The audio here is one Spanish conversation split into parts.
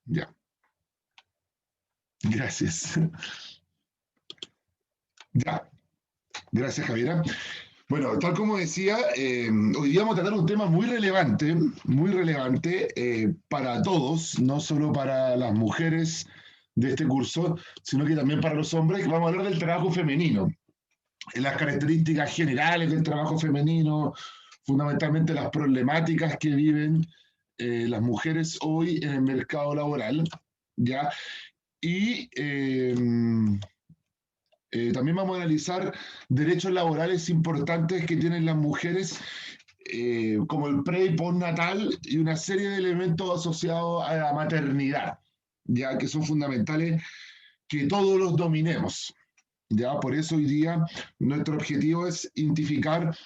Ya, gracias. Ya, gracias, Javiera. Bueno, tal como decía, hoy día vamos a tratar un tema muy relevante para todos, no solo para las mujeres de este curso, sino que también para los hombres. Vamos a hablar del trabajo femenino, las características generales del trabajo femenino, fundamentalmente las problemáticas que viven las mujeres hoy en el mercado laboral, ¿ya? Y también vamos a analizar derechos laborales importantes que tienen las mujeres, como el pre y postnatal y una serie de elementos asociados a la maternidad, ya que son fundamentales que todos los dominemos. Ya, por eso hoy día nuestro objetivo es identificar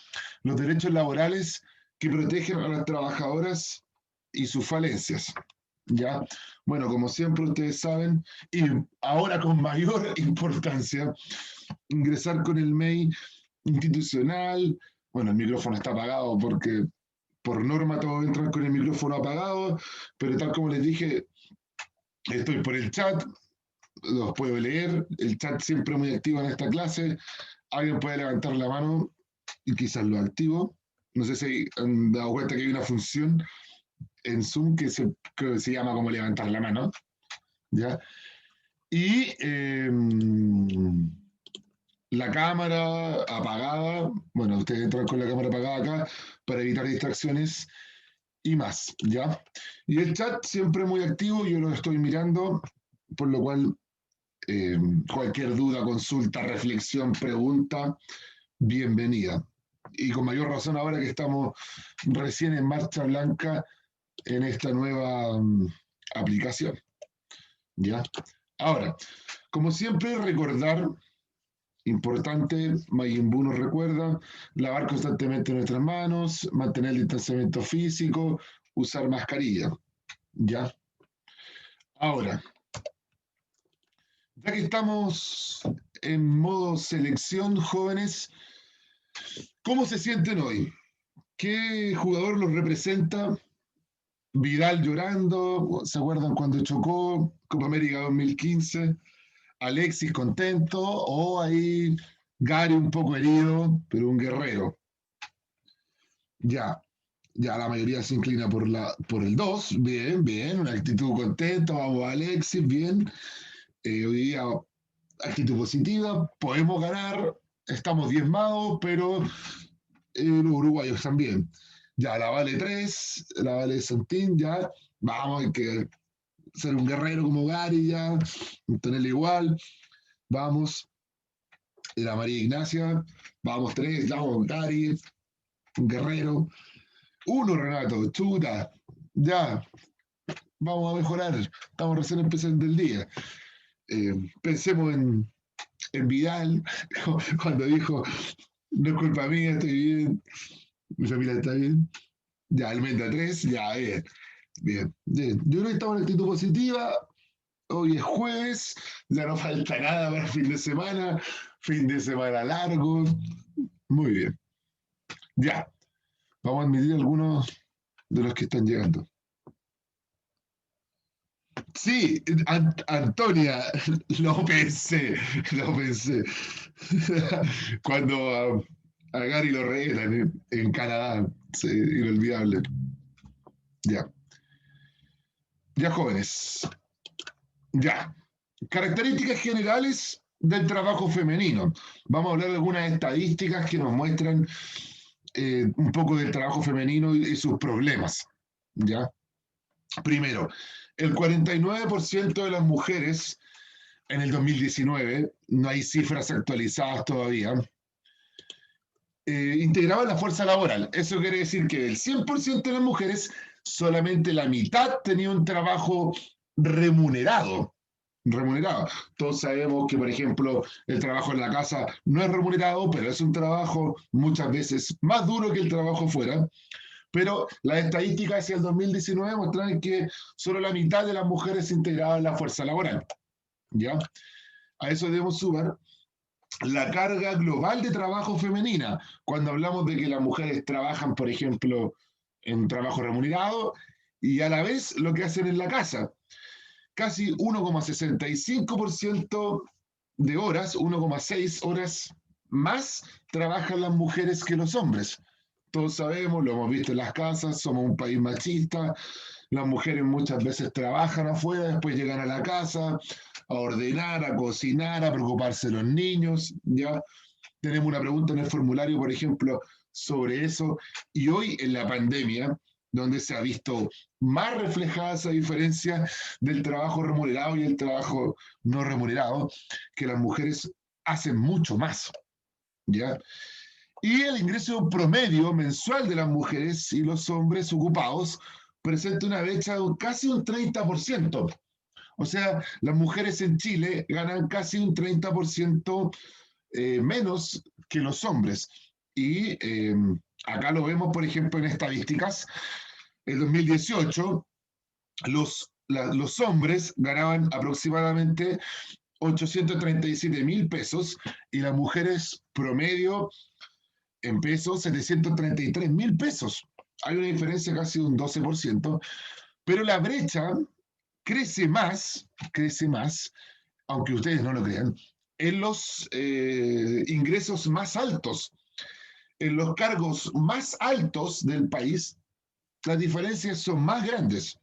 los derechos laborales que protegen a las trabajadoras y sus falencias. ¿Ya? Bueno, como siempre ustedes saben, y ahora con mayor importancia, ingresar con el mail institucional. Bueno, el micrófono está apagado porque por norma todos entran con el micrófono apagado, pero tal como les dije, estoy por el chat, los puedo leer, el chat siempre muy activo en esta clase, alguien puede levantar la mano y quizás lo activo. No sé si han dado cuenta que hay una función en Zoom que se llama como levantar la mano, ¿ya? Y la cámara apagada, bueno, ustedes entran con la cámara apagada acá para evitar distracciones y más, ¿ya? Y el chat siempre muy activo, yo lo estoy mirando, por lo cual eh, cualquier duda, consulta, reflexión, pregunta, bienvenida. Y con mayor razón ahora que estamos recién en marcha blanca en esta nueva aplicación, ¿ya? Ahora, como siempre, recordar, importante, Majin Buu nos recuerda, lavar constantemente nuestras manos, mantener el distanciamiento físico, usar mascarilla, ¿ya? Ahora, ya que estamos en modo selección, jóvenes, ¿cómo se sienten hoy? ¿Qué jugador los representa? Vidal llorando, ¿se acuerdan cuando chocó? Copa América 2015. Alexis contento, o ahí Gary un poco herido, pero un guerrero. Ya, ya la mayoría se inclina por el 2. Bien, bien, una actitud contenta, vamos Alexis, bien. Hoy día actitud positiva, podemos ganar, estamos diezmados, pero los uruguayos también. Ya, la Vale 3, la Vale Santín, ya, vamos, hay que ser un guerrero como Gary, ya, tenerle igual, vamos. La María Ignacia, vamos 3, vamos Gary, un guerrero. Uno, Renato, chuta, ya, vamos a mejorar, estamos recién empezando el día. Pensemos en Vidal, cuando dijo, no es culpa mía, estoy bien, mi familia está bien. Ya, Almendra 3, ya, bien, bien, bien. Yo creo que estamos en actitud positiva. Hoy es jueves, ya no falta nada para el fin de semana largo. Muy bien. Ya, vamos a admitir algunos de los que están llegando. Sí, Antonia, lo pensé, lo pensé. Cuando a Gary lo regalan en Canadá, sí, inolvidable. Ya, ya jóvenes, ya. Características generales del trabajo femenino. Vamos a hablar de algunas estadísticas que nos muestran un poco del trabajo femenino y sus problemas. ¿Ya? Primero, el 49% de las mujeres en el 2019, no hay cifras actualizadas todavía, integraban la fuerza laboral. Eso quiere decir que del 100% de las mujeres, solamente la mitad tenía un trabajo remunerado. Remunerado. Todos sabemos que, por ejemplo, el trabajo en la casa no es remunerado, pero es un trabajo muchas veces más duro que el trabajo fuera. Pero las estadísticas hacia el 2019 muestran que solo la mitad de las mujeres se integraban en la fuerza laboral. ¿Ya? A eso debemos sumar la carga global de trabajo femenina. Cuando hablamos de que las mujeres trabajan, por ejemplo, en trabajo remunerado y a la vez lo que hacen en la casa. casi 1,65% de horas, 1,6 horas más trabajan las mujeres que los hombres. Todos sabemos, lo hemos visto en las casas, somos un país machista, las mujeres muchas veces trabajan afuera, después llegan a la casa a ordenar, a cocinar, a preocuparse de los niños, ¿ya? Tenemos una pregunta en el formulario, por ejemplo, sobre eso, y hoy en la pandemia, donde se ha visto más reflejada esa diferencia del trabajo remunerado y el trabajo no remunerado, que las mujeres hacen mucho más, ¿ya? Y el ingreso promedio mensual de las mujeres y los hombres ocupados presenta una brecha de casi un 30%. O sea, las mujeres en Chile ganan casi un 30% menos que los hombres. Y acá lo vemos, por ejemplo, en estadísticas. En 2018, los hombres ganaban aproximadamente 837.000 pesos y las mujeres promedio en pesos 733.000 pesos. Hay una diferencia casi de un 12%, pero la brecha crece más, aunque ustedes no lo crean, en los ingresos más altos, en los cargos más altos del país, las diferencias son más grandes.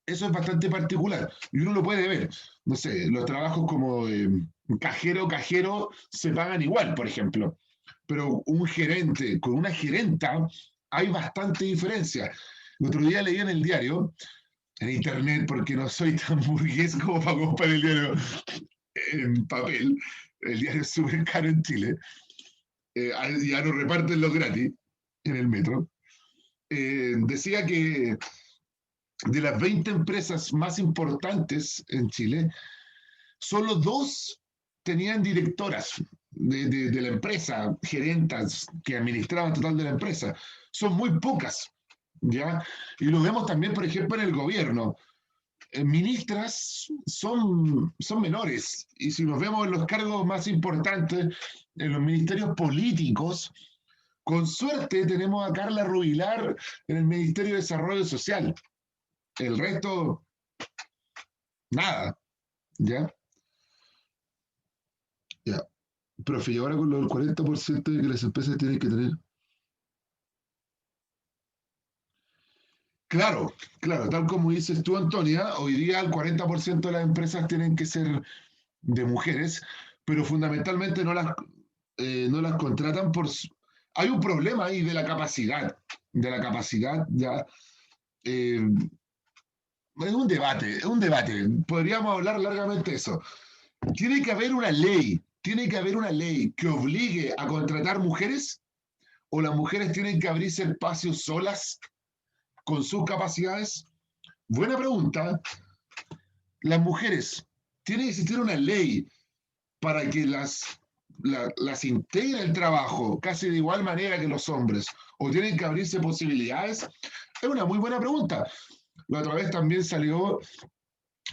Eso es bastante particular y uno lo puede ver. No sé, los trabajos como cajero se pagan igual, por ejemplo, pero un gerente con una gerenta hay bastante diferencia. El otro día leí en el diario, en internet, porque no soy tan burgués como para comprar el diario en papel. El diario es súper caro en Chile. Ya no reparten los gratis en el metro. Decía que de las 20 empresas más importantes en Chile, solo dos tenían directoras de la empresa, gerentas que administraban total de la empresa. Son muy pocas, ¿ya? Y lo vemos también, por ejemplo, en el gobierno. Ministras son menores. Y si nos vemos en los cargos más importantes, en los ministerios políticos, con suerte tenemos a Carla Rubilar en el Ministerio de Desarrollo Social. El resto, nada, ¿ya? Ya. Profe, y ahora con lo del 40% de que las empresas tienen que tener. Claro, claro, tal como dices tú, Antonia, hoy día el 40% de las empresas tienen que ser de mujeres, pero fundamentalmente no las contratan por... Hay un problema ahí de la capacidad ya. eh, es un debate, podríamos hablar largamente de eso. Tiene que haber una ley que obligue a contratar mujeres o las mujeres tienen que abrirse espacios solas con sus capacidades. Buena pregunta. Las mujeres, tiene que existir una ley para que las integre el trabajo casi de igual manera que los hombres o tienen que abrirse posibilidades. Es una muy buena pregunta. La otra vez también salió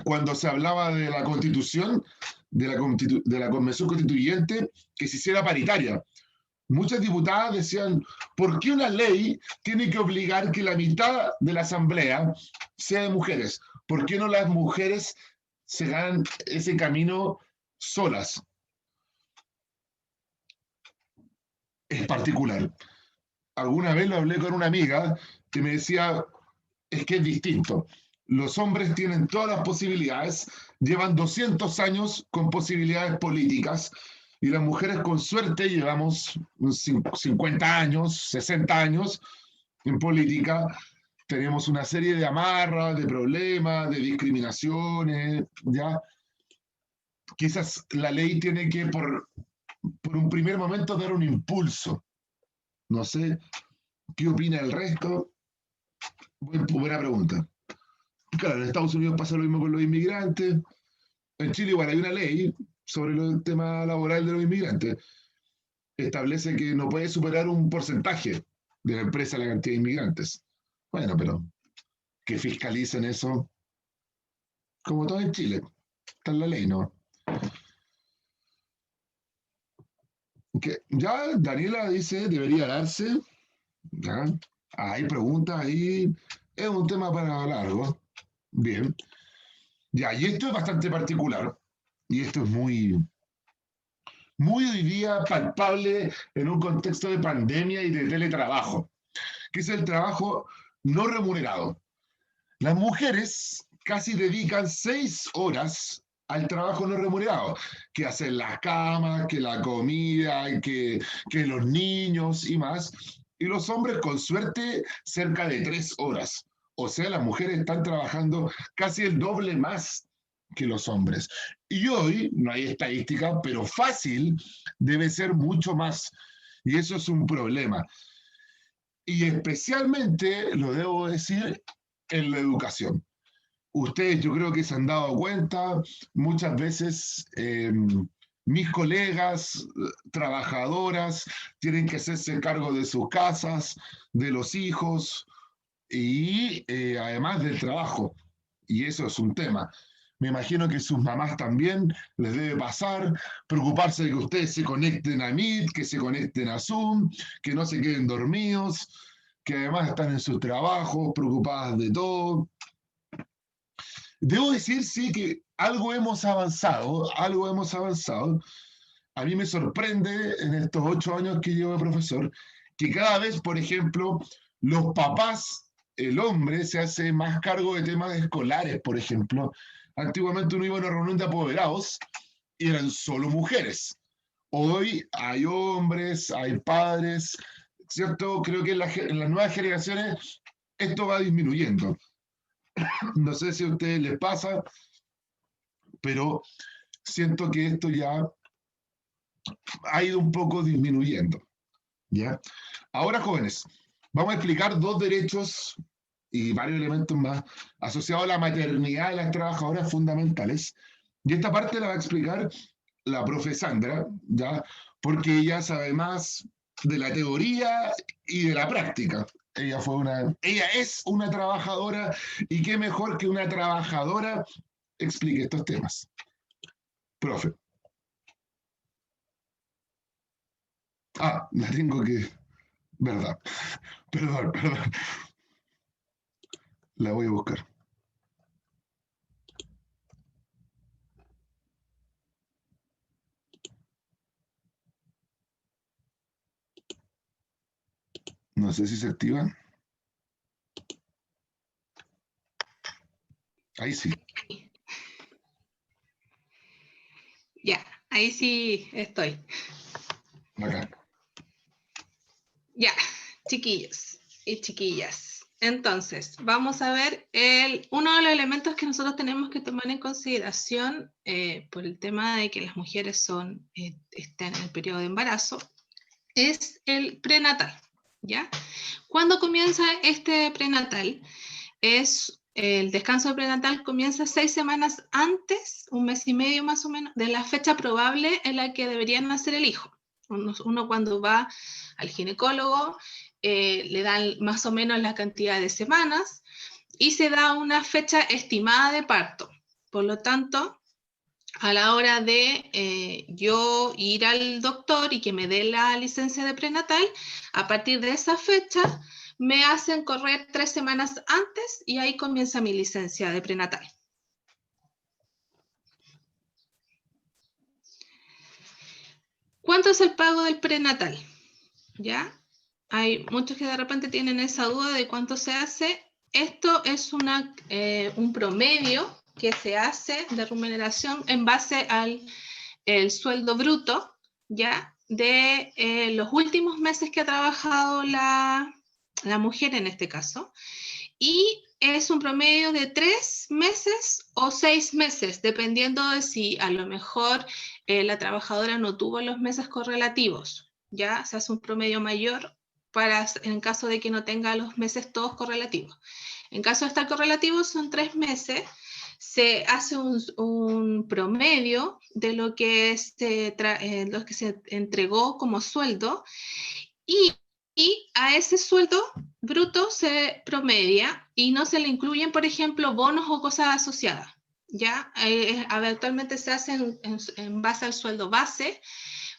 cuando se hablaba de la constitución, de la convención constituyente, que se hiciera paritaria. Muchas diputadas decían, ¿por qué una ley tiene que obligar que la mitad de la asamblea sea de mujeres? ¿Por qué no las mujeres se ganan ese camino solas? Es particular. Alguna vez lo hablé con una amiga que me decía, es que es distinto. Los hombres tienen todas las posibilidades, llevan 200 años con posibilidades políticas y las mujeres con suerte llevamos 50 años, 60 años en política. Tenemos una serie de amarras, de problemas, de discriminaciones, ¿ya? Quizás la ley tiene que, por un primer momento, dar un impulso. No sé, ¿qué opina el resto? Buena pregunta. Claro, en Estados Unidos pasa lo mismo con los inmigrantes. En Chile igual hay una ley sobre el tema laboral de los inmigrantes. Establece que no puede superar un porcentaje de la empresa la cantidad de inmigrantes. Bueno, pero que fiscalicen eso, como todo en Chile. Está en la ley, ¿no? Que ya Daniela dice, debería darse. ¿Ya? Hay preguntas ahí. Es un tema para largo. Bien. Ya, y esto es bastante particular, y esto es muy hoy día palpable en un contexto de pandemia y de teletrabajo, que es el trabajo no remunerado. Las mujeres casi dedican 6 horas al trabajo no remunerado, que hacer las camas, que la comida, que los niños y más. Y los hombres, con suerte, cerca de 3 horas. O sea, las mujeres están trabajando casi el doble más que los hombres. Y hoy, no hay estadística, pero fácil, debe ser mucho más. Y eso es un problema. Y especialmente, lo debo decir, en la educación. Ustedes yo creo que se han dado cuenta, muchas veces mis colegas, trabajadoras, tienen que hacerse cargo de sus casas, de los hijos y además del trabajo. Y eso es un tema. Me imagino que sus mamás también les debe pasar, preocuparse de que ustedes se conecten a Meet, que se conecten a Zoom, que no se queden dormidos, que además están en sus trabajos, preocupadas de todo. Debo decir, sí, que algo hemos avanzado, algo hemos avanzado. A mí me sorprende en estos 8 años que llevo de profesor, que cada vez, por ejemplo, los papás, el hombre se hace más cargo de temas escolares, por ejemplo. Antiguamente uno iba a una reunión de apoderados y eran solo mujeres. Hoy hay hombres, hay padres, ¿cierto? Creo que en las nuevas generaciones esto va disminuyendo. No sé si a ustedes les pasa, pero siento que esto ya ha ido un poco disminuyendo. ¿Ya? Ahora, jóvenes, vamos a explicar 2 derechos y varios elementos más asociados a la maternidad de las trabajadoras fundamentales. Y esta parte la va a explicar la profe Sandra, ¿ya? Porque ella sabe más de la teoría y de la práctica. Ella es una trabajadora y qué mejor que una trabajadora explique estos temas. Profe. La tengo que. Verdad. Perdón. La voy a buscar. No sé si se activa. Ahí sí. Ya, ahí sí estoy. Acá. Ya, chiquillos y chiquillas. Entonces, vamos a ver uno de los elementos que nosotros tenemos que tomar en consideración por el tema de que las mujeres están en el periodo de embarazo, es el prenatal, ¿ya? ¿Cuándo comienza este prenatal? El descanso prenatal comienza 6 semanas antes, un mes y medio más o menos, de la fecha probable en la que debería nacer el hijo. Uno cuando va al ginecólogo le dan más o menos la cantidad de semanas y se da una fecha estimada de parto. Por lo tanto, a la hora de yo ir al doctor y que me dé la licencia de prenatal, a partir de esa fecha me hacen correr 3 semanas antes y ahí comienza mi licencia de prenatal. ¿Cuánto es el pago del prenatal? ¿Ya? Hay muchos que de repente tienen esa duda de cuánto se hace. Esto es un promedio que se hace de remuneración en base al sueldo bruto, ¿ya? De los últimos meses que ha trabajado la mujer en este caso. Y es un promedio de 3 meses o 6 meses, dependiendo de si a lo mejor la trabajadora no tuvo los meses correlativos. Ya se hace un promedio mayor en caso de que no tenga los meses todos correlativos. En caso de estar correlativos, son 3 meses. Se hace un promedio de lo que se entregó como sueldo y a ese sueldo bruto se promedia y no se le incluyen, por ejemplo, bonos o cosas asociadas. ¿Ya? Actualmente se hacen en base al sueldo base,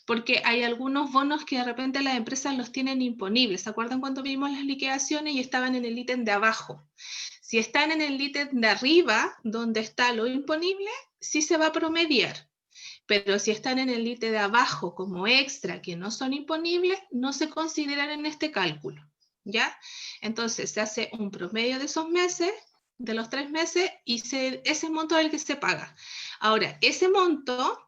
porque hay algunos bonos que de repente las empresas los tienen imponibles. ¿Se acuerdan cuando vimos las liquidaciones y estaban en el ítem de abajo? Si están en el ítem de arriba, donde está lo imponible, sí se va a promediar. Pero si están en el ítem de abajo como extra, que no son imponibles, no se consideran en este cálculo, ¿ya? Entonces se hace un promedio de esos meses, de los 3 meses, y ese monto es el que se paga. Ahora, ese monto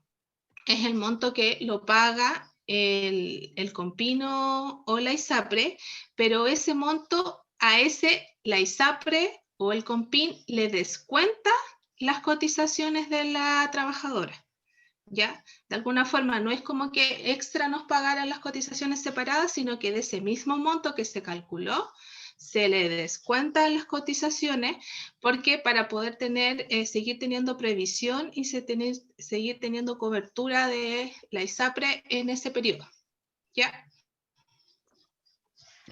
es el monto que lo paga el Compino o la ISAPRE, pero ese monto a ese la ISAPRE o el Compin le descuenta las cotizaciones de la trabajadora, ¿ya? De alguna forma no es como que extra nos pagaran las cotizaciones separadas, sino que de ese mismo monto que se calculó, se le descuentan las cotizaciones, porque para poder seguir teniendo previsión y seguir teniendo cobertura de la ISAPRE en ese periodo, ¿ya?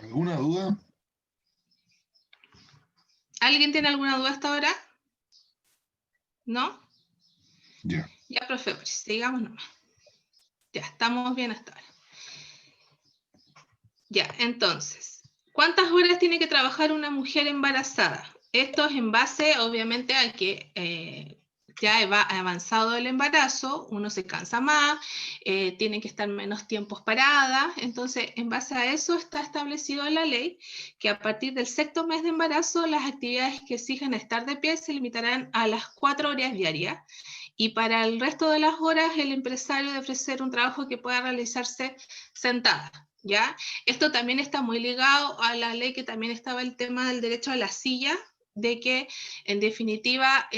¿Alguna duda? ¿Alguien tiene alguna duda hasta ahora? ¿No? Ya. Ya, profe, sigamos nomás. Ya, estamos bien hasta ahora. Ya, entonces, ¿cuántas horas tiene que trabajar una mujer embarazada? Esto es en base, obviamente, a que ya ha avanzado el embarazo, uno se cansa más, tiene que estar menos tiempos parada. Entonces, en base a eso está establecido en la ley que a partir del 6º mes de embarazo, las actividades que exigen estar de pie se limitarán a las 4 horas diarias. Y para el resto de las horas, el empresario debe ofrecer un trabajo que pueda realizarse sentada, ¿ya? Esto también está muy ligado a la ley que también estaba el tema del derecho a la silla, de que en definitiva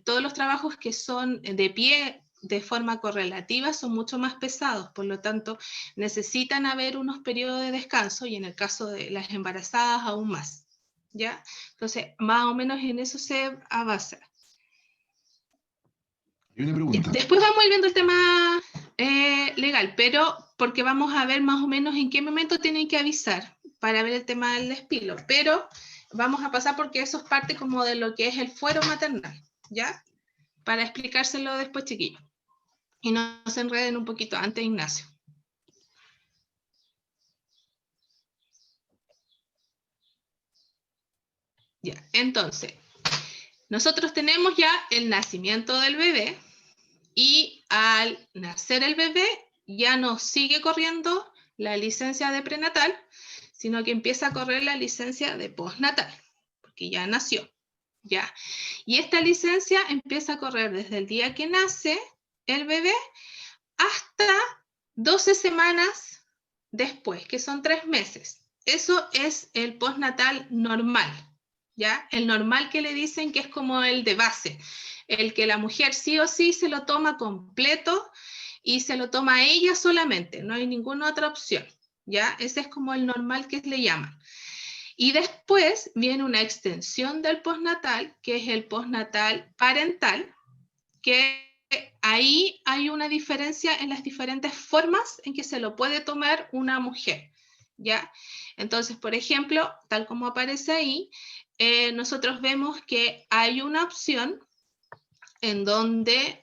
todos los trabajos que son de pie de forma correlativa son mucho más pesados, por lo tanto necesitan haber unos periodos de descanso y en el caso de las embarazadas aún más, ¿ya? Entonces más o menos en eso se va a basar. Y una pregunta. Después vamos a ir viendo el tema legal, pero porque vamos a ver más o menos en qué momento tienen que avisar para ver el tema del despido, pero vamos a pasar porque eso es parte como de lo que es el fuero maternal, ¿ya? Para explicárselo después, chiquillos. Y no se enreden un poquito antes, Ignacio. Ya, entonces, nosotros tenemos ya el nacimiento del bebé y al nacer el bebé ya no sigue corriendo la licencia de prenatal, sino que empieza a correr la licencia de postnatal, porque ya nació, ¿ya? Y esta licencia empieza a correr desde el día que nace el bebé hasta 12 semanas después, que son 3 meses. Eso es el postnatal normal, ¿ya? El normal que le dicen que es como el de base, el que la mujer sí o sí se lo toma completo y se lo toma ella solamente, no hay ninguna otra opción, ¿ya? Ese es como el normal que le llaman. Y después viene una extensión del postnatal, que es el postnatal parental, que ahí hay una diferencia en las diferentes formas en que se lo puede tomar una mujer, ¿ya? Entonces, por ejemplo, tal como aparece ahí, nosotros vemos que hay una opción en donde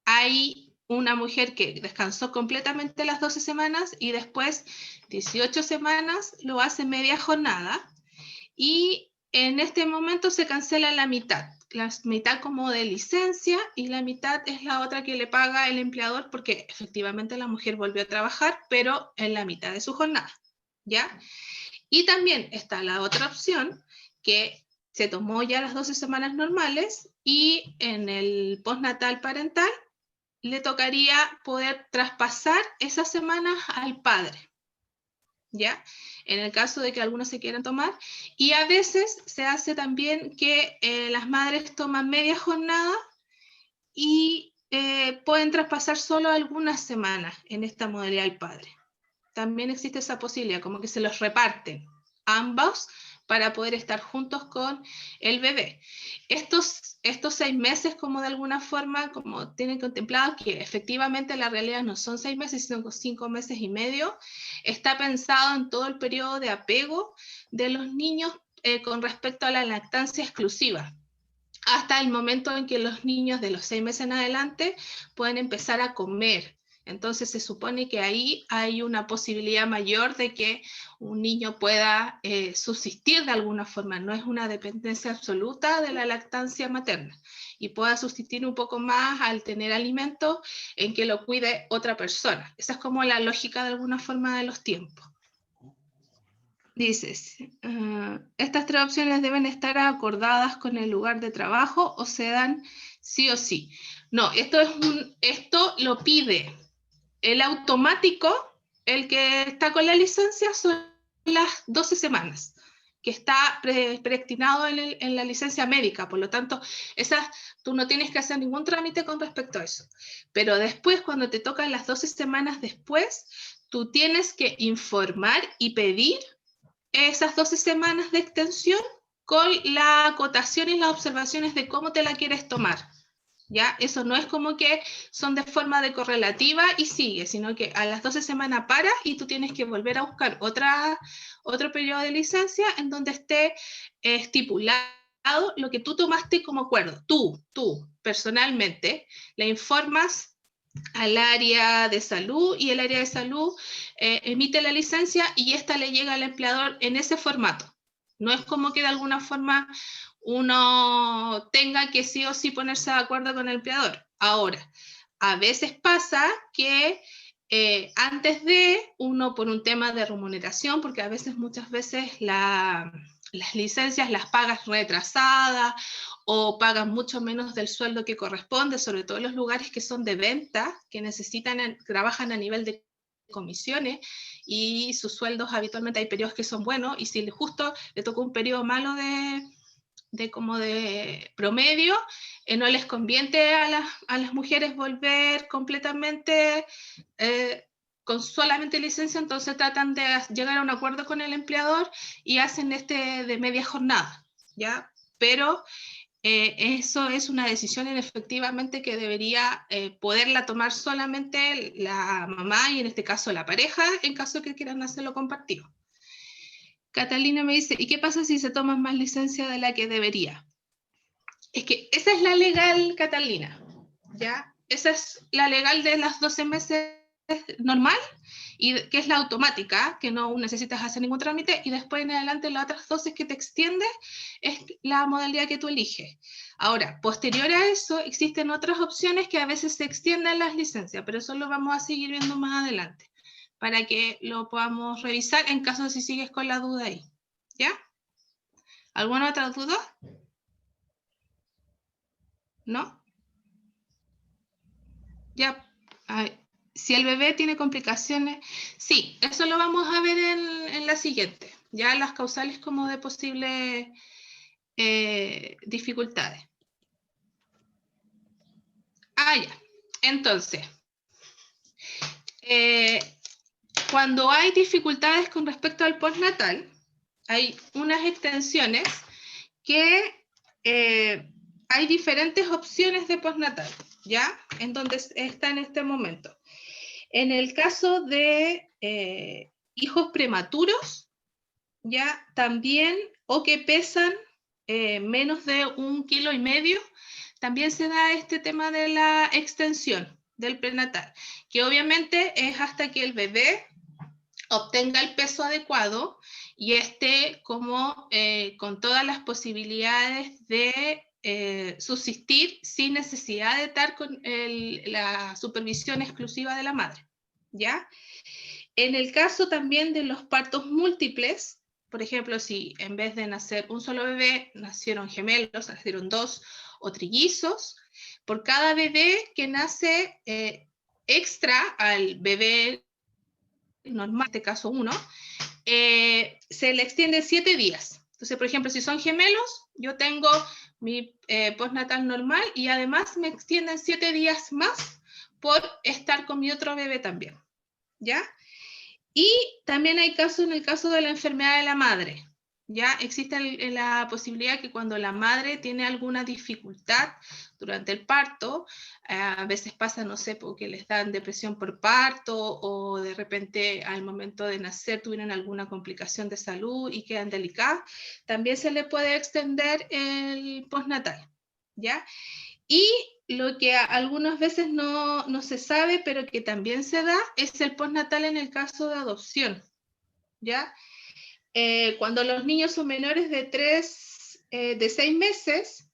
hay una mujer que descansó completamente las 12 semanas y después 18 semanas lo hace media jornada y en este momento se cancela la mitad como de licencia y la mitad es la otra que le paga el empleador porque efectivamente la mujer volvió a trabajar, pero en la mitad de su jornada, ¿ya? Y también está la otra opción que se tomó ya las 12 semanas normales y en el postnatal parental le tocaría poder traspasar esas semanas al padre, ¿ya? En el caso de que algunos se quieran tomar. Y a veces se hace también que las madres toman media jornada y pueden traspasar solo algunas semanas en esta modalidad al padre. También existe esa posibilidad, como que se los reparten ambos para poder estar juntos con el bebé. Estos 6 meses, como de alguna forma, como tienen contemplado, que efectivamente la realidad no son 6 meses, sino 5 meses y medio, está pensado en todo el periodo de apego de los niños con respecto a la lactancia exclusiva, hasta el momento en que los niños de los 6 meses en adelante pueden empezar a comer Entonces se supone que ahí hay una posibilidad mayor de que un niño pueda subsistir de alguna forma, no es una dependencia absoluta de la lactancia materna, y pueda subsistir un poco más al tener alimento en que lo cuide otra persona. Esa es como la lógica de alguna forma de los tiempos. Dices, estas 3 opciones deben estar acordadas con el lugar de trabajo o se dan sí o sí. No, esto lo pide el automático, el que está con la licencia son las 12 semanas, que está predestinado en la licencia médica, por lo tanto, tú no tienes que hacer ningún trámite con respecto a eso. Pero después, cuando te tocan las 12 semanas después, tú tienes que informar y pedir esas 12 semanas de extensión con la acotación y las observaciones de cómo te la quieres tomar. ¿Ya? Eso no es como que son de forma de correlativa y sigue, sino que a las 12 semanas paras y tú tienes que volver a buscar otro periodo de licencia en donde esté estipulado lo que tú tomaste como acuerdo. Tú, personalmente, le informas al área de salud y el área de salud emite la licencia y esta le llega al empleador en ese formato. No es como que de alguna forma uno tenga que sí o sí ponerse de acuerdo con el empleador. Ahora, a veces pasa que antes de uno por un tema de remuneración, porque a veces muchas veces las licencias las pagas retrasadas o pagan mucho menos del sueldo que corresponde, sobre todo en los lugares que son de venta, que trabajan a nivel de comisiones y sus sueldos habitualmente hay periodos que son buenos y si justo le tocó un periodo malo como de promedio, no les conviene a las mujeres volver completamente con solamente licencia, entonces tratan de llegar a un acuerdo con el empleador y hacen de media jornada, ¿ya? Pero eso es una decisión efectivamente que debería poderla tomar solamente la mamá y en este caso la pareja, en caso que quieran hacerlo compartido. Catalina me dice, ¿y qué pasa si se toma más licencia de la que debería? Es que esa es la legal, Catalina, ¿ya? Esa es la legal de las 12 meses normal, y que es la automática, que no necesitas hacer ningún trámite, y después en adelante las otras 12 que te extiendes es la modalidad que tú eliges. Ahora, posterior a eso, existen otras opciones que a veces se extienden las licencias, pero eso lo vamos a seguir viendo más adelante, para que lo podamos revisar en caso de si sigues con la duda ahí, ¿ya? ¿Alguna otra duda? ¿No? Ya, si el bebé tiene complicaciones, sí, eso lo vamos a ver en la siguiente, ya las causales como de posibles dificultades. Ya, entonces, cuando hay dificultades con respecto al postnatal, hay unas extensiones que hay diferentes opciones de postnatal, ¿ya? En donde está en este momento. En el caso de hijos prematuros, ya también, o que pesan menos de 1,5 kilos, también se da este tema de la extensión del prenatal, que obviamente es hasta que el bebé obtenga el peso adecuado y esté como con todas las posibilidades de subsistir sin necesidad de estar con la supervisión exclusiva de la madre, ¿ya? En el caso también de los partos múltiples, por ejemplo, si en vez de nacer un solo bebé, nacieron gemelos, nacieron 2 o trillizos, por cada bebé que nace extra al bebé normal, en este caso 1, se le extiende 7 días. Entonces, por ejemplo, si son gemelos, yo tengo mi postnatal normal y además me extienden 7 días más por estar con mi otro bebé también, ¿ya? Y también hay casos en el caso de la enfermedad de la madre. Ya existe la posibilidad que cuando la madre tiene alguna dificultad durante el parto, a veces pasa, no sé, porque les dan depresión por parto o de repente al momento de nacer tuvieron alguna complicación de salud y quedan delicadas, también se le puede extender el postnatal, ¿ya? Y lo que algunas veces no se sabe, pero que también se da, es el postnatal en el caso de adopción, ¿ya? Cuando los niños son menores de 6 meses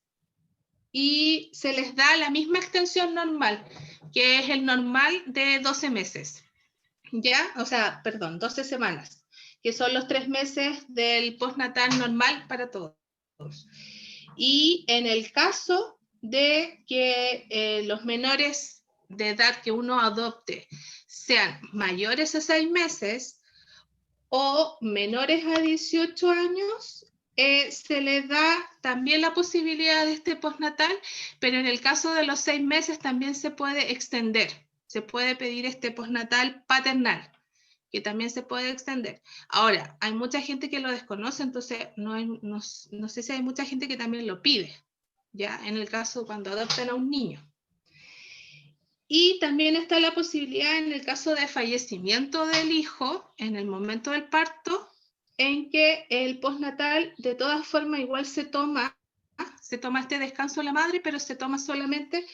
y se les da la misma extensión normal, que es el normal de 12 meses, ¿ya? O sea, perdón, 12 semanas, que son los 3 meses del postnatal normal para todos. Y en el caso de que los menores de edad que uno adopte sean mayores a 6 meses o menores a 18 años, se les da también la posibilidad de este postnatal, pero en el caso de los 6 meses también se puede extender, se puede pedir este postnatal paternal, que también se puede extender. Ahora, hay mucha gente que lo desconoce, entonces no sé si hay mucha gente que también lo pide, ¿ya? En el caso cuando adoptan a un niño. Y también está la posibilidad en el caso de fallecimiento del hijo, en el momento del parto, en que el postnatal de todas formas igual se toma este descanso de la madre, pero se toma solamente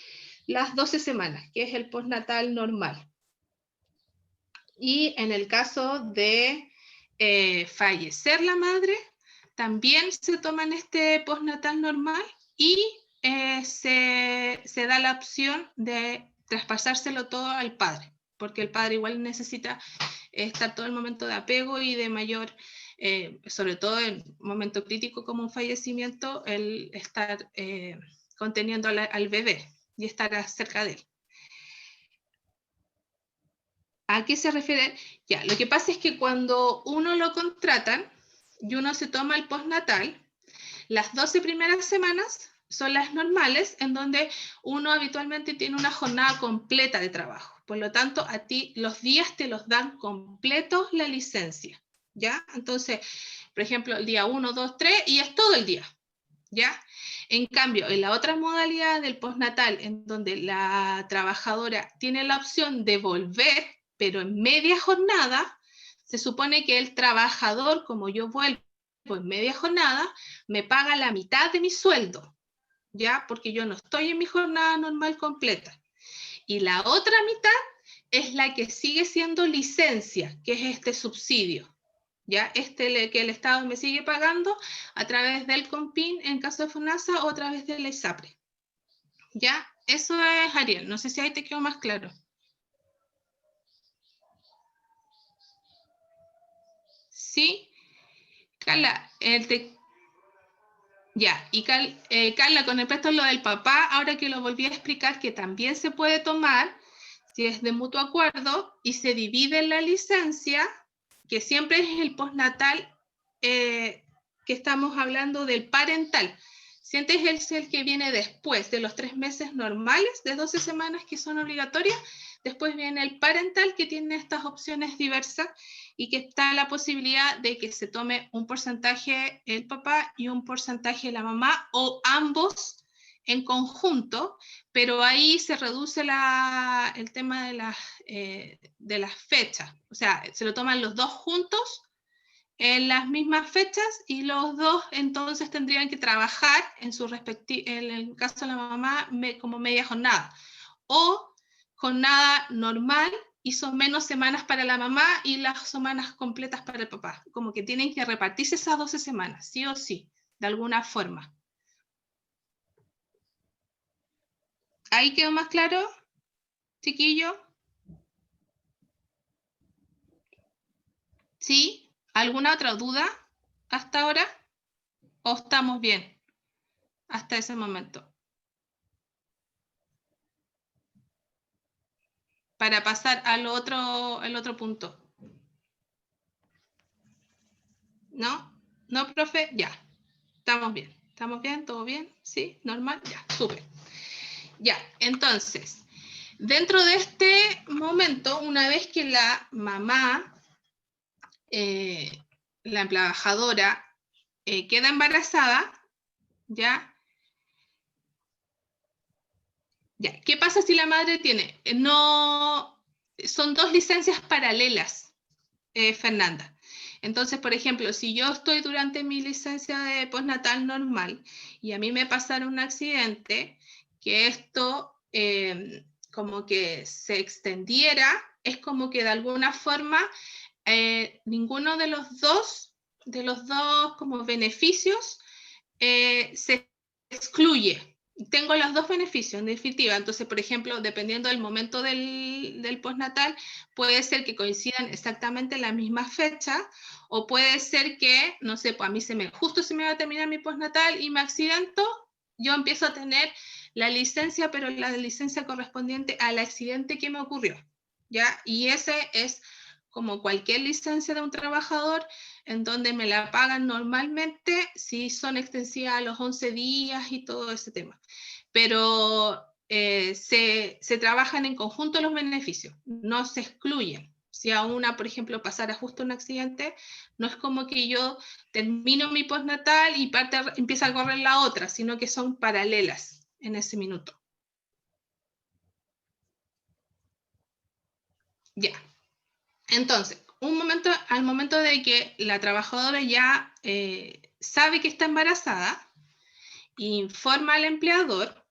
las 12 semanas, que es el postnatal normal. Y en el caso de fallecer la madre, también se toma en este postnatal normal y se da la opción de traspasárselo todo al padre, porque el padre igual necesita estar todo el momento de apego y de mayor, sobre todo en un momento crítico como un fallecimiento, el estar conteniendo al bebé y estar cerca de él. ¿A qué se refiere? Ya, lo que pasa es que cuando uno lo contratan y uno se toma el postnatal, las 12 primeras semanas son las normales, en donde uno habitualmente tiene una jornada completa de trabajo. Por lo tanto, a ti los días te los dan completos la licencia, ¿ya? Entonces, por ejemplo, el día 1, 2, 3 y es todo el día, ¿ya? En cambio, en la otra modalidad del postnatal, en donde la trabajadora tiene la opción de volver, pero en media jornada, se supone que el trabajador, como yo vuelvo en media jornada, me paga la mitad de mi sueldo, ¿ya? Porque yo no estoy en mi jornada normal completa. Y la otra mitad es la que sigue siendo licencia, que es este subsidio, ¿ya? Que el Estado me sigue pagando a través del COMPIN en caso de FONASA o a través de la ISAPRE, ¿ya? Eso es, Ariel, no sé si ahí te quedó más claro. ¿Sí? Carla, ya, y Carla, con respecto a lo del papá, ahora que lo volví a explicar, que también se puede tomar si es de mutuo acuerdo y se divide la licencia, que siempre es el postnatal, que estamos hablando del parental. Siempre es el que viene después de los 3 meses normales de 12 semanas que son obligatorias. Después viene el parental, que tiene estas opciones diversas y que está la posibilidad de que se tome un porcentaje el papá y un porcentaje la mamá o ambos en conjunto, pero ahí se reduce el tema de las fechas. O sea, se lo toman los dos juntos en las mismas fechas y los dos entonces tendrían que trabajar en el caso de la mamá como media jornada o jornada normal y son menos semanas para la mamá y las semanas completas para el papá. Como que tienen que repartirse esas 12 semanas, sí o sí, de alguna forma. ¿Ahí quedó más claro, chiquillo? ¿Sí? ¿Alguna otra duda hasta ahora? ¿O estamos bien hasta ese momento? Para pasar al otro punto. ¿No? ¿No, profe? Ya. Estamos bien. ¿Estamos bien? ¿Todo bien? ¿Sí? ¿Normal? Ya, súper. Ya, entonces, dentro de este momento, una vez que la mamá, la trabajadora, queda embarazada, ¿ya? Ya, ¿qué pasa si la madre tiene? No, son dos licencias paralelas, Fernanda. Entonces, por ejemplo, si yo estoy durante mi licencia de postnatal normal y a mí me pasara un accidente que esto como que se extendiera, es como que de alguna forma ninguno de los dos como beneficios se excluye. Tengo los dos beneficios, en definitiva. Entonces, por ejemplo, dependiendo del momento del postnatal, puede ser que coincidan exactamente en la misma fecha, o puede ser que, no sé, pues a mí justo se me va a terminar mi postnatal y me accidento, yo empiezo a tener la licencia, pero la licencia correspondiente al accidente que me ocurrió, ¿ya? Y ese es como cualquier licencia de un trabajador, en donde me la pagan normalmente si son extensivas a los 11 días y todo ese tema. Pero se trabajan en conjunto los beneficios, no se excluyen. Si a una, por ejemplo, pasara justo un accidente, no es como que yo termino mi postnatal y empieza a correr la otra, sino que son paralelas en ese minuto. Ya. Entonces, al momento de que la trabajadora ya sabe que está embarazada, informa al empleador,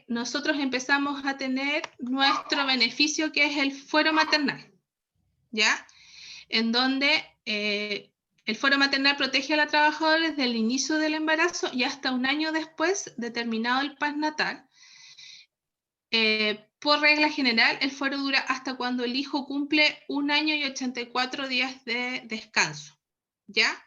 nosotros empezamos a tener nuestro beneficio, que es el fuero maternal, ¿ya? En donde el fuero maternal protege a la trabajadora desde el inicio del embarazo y hasta un año después de terminado el postnatal. Por regla general, el fuero dura hasta cuando el hijo cumple 1 año y 84 días de descanso, ¿ya?